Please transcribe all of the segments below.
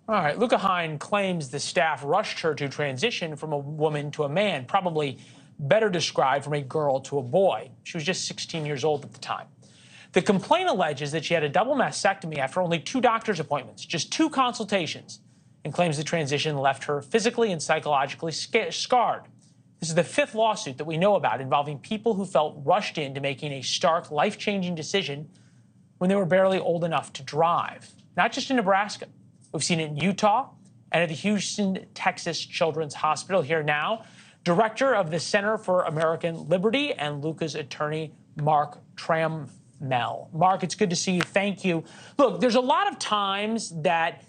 All right, Luka Hein claims the staff rushed her to transition from a woman to a man, probably better described from a girl to a boy. She was just 16 years old at the time. The complaint alleges that she had a double mastectomy after only 2 doctor's appointments, just 2 consultations, and claims the transition left her physically and psychologically scarred. This is the 5th lawsuit that we know about involving people who felt rushed into making a stark, life-changing decision when they were barely old enough to drive. Not just in Nebraska. We've seen it in Utah and at the Houston, Texas Children's Hospital. Here now, director of the Center for American Liberty and Luka's attorney, Mark Trammell. Mark, it's good to see you. Thank you. Look, there's a lot of times that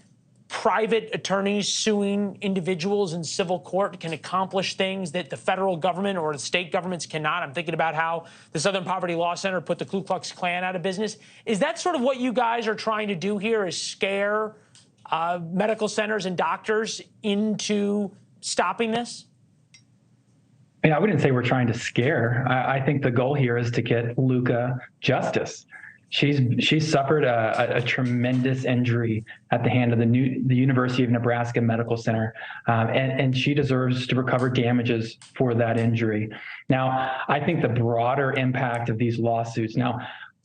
private attorneys suing individuals in civil court can accomplish things that the federal government or the state governments cannot. I'm thinking about how the Southern Poverty Law Center put the Ku Klux Klan out of business. Is that sort of what you guys are trying to do here, is scare medical centers and doctors into stopping this? I mean, I wouldn't say we're trying to scare. I think the goal here is to get Luka justice. She's suffered a tremendous injury at the hand of the University of Nebraska Medical Center, and she deserves to recover damages for that injury. Now, I think the broader impact of these lawsuits. Now,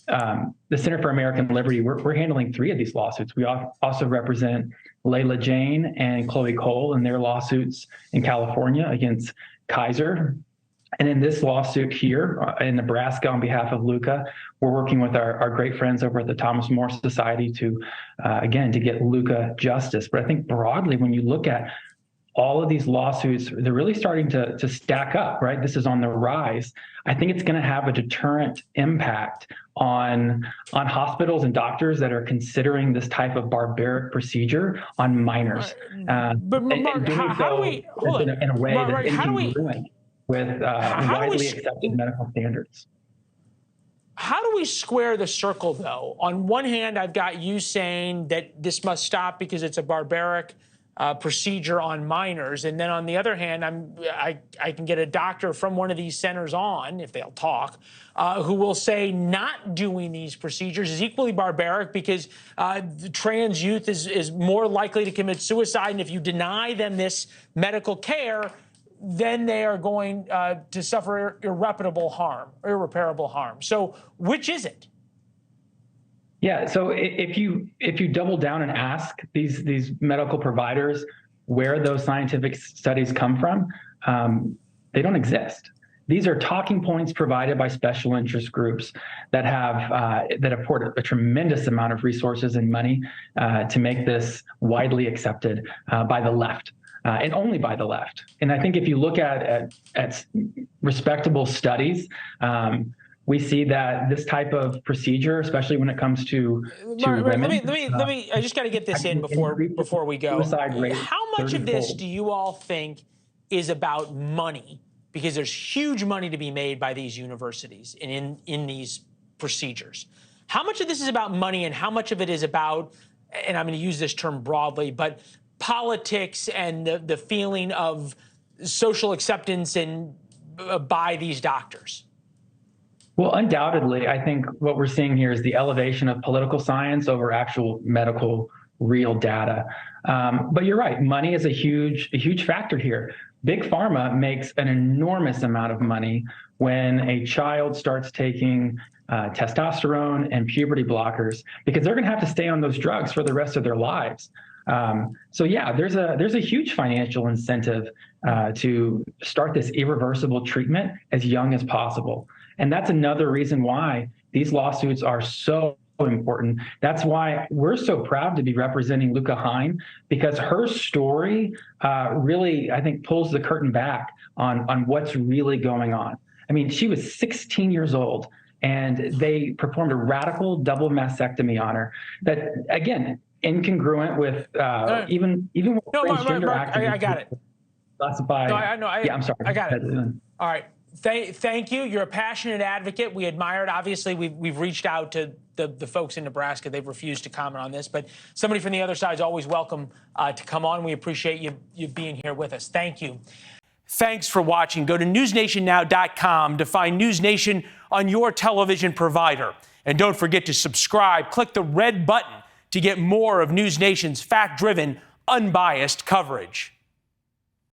the Center for American Liberty, we're handling 3 of these lawsuits. We also represent Layla Jane and Chloe Cole in their lawsuits in California against Kaiser. And in this lawsuit here in Nebraska on behalf of Luka, we're working with our great friends over at the Thomas More Society to, again, to get Luka justice. But I think broadly, when you look at all of these lawsuits, they're really starting to stack up, right? This is on the rise. I think it's going to have a deterrent impact on hospitals and doctors that are considering this type of barbaric procedure on minors. But Mark, how do we, hold on. In a way Mark, that's how do we, with widely accepted medical standards. How do we square the circle, though? On one hand, I've got you saying that this must stop because it's a barbaric procedure on minors, and then on the other hand, I can get a doctor from one of these centers on, if they'll talk, who will say not doing these procedures is equally barbaric because the trans youth is more likely to commit suicide, and if you deny them this medical care, then they are going to suffer irreparable harm. So which is it? Yeah, so if you double down and ask these medical providers where those scientific studies come from, they don't exist. These are talking points provided by special interest groups that have poured a tremendous amount of resources and money to make this widely accepted by the left. And only by the left. And I think if you look at respectable studies, we see that this type of procedure, especially when it comes to women. Let me. I just got to get this in before we go. How much of this do you all think is about money? Because there's huge money to be made by these universities and in these procedures. How much of this is about money, and how much of it is about, and I'm going to use this term broadly, but politics and the feeling of social acceptance and by these doctors? Well, undoubtedly, I think what we're seeing here is the elevation of political science over actual medical, real data. But you're right, money is a huge factor here. Big Pharma makes an enormous amount of money when a child starts taking testosterone and puberty blockers, because they're going to have to stay on those drugs for the rest of their lives. So yeah, there's a huge financial incentive to start this irreversible treatment as young as possible. And that's another reason why these lawsuits are so important. That's why we're so proud to be representing Luka Hein, because her story really, I think, pulls the curtain back on what's really going on. I mean, she was 16 years old, and they performed a radical double mastectomy on her that, again, incongruent with even with transgender activists. I got it. Classified. No, I'm sorry. I got it. All right. Thank you. You're a passionate advocate. We admire it. Obviously, we've reached out to the folks in Nebraska. They've refused to comment on this, but somebody from the other side is always welcome to come on. We appreciate you being here with us. Thank you. Thanks for watching. Go to newsnationnow.com to find NewsNation on your television provider. And don't forget to subscribe. Click the red button to get more of NewsNation's fact-driven, unbiased coverage.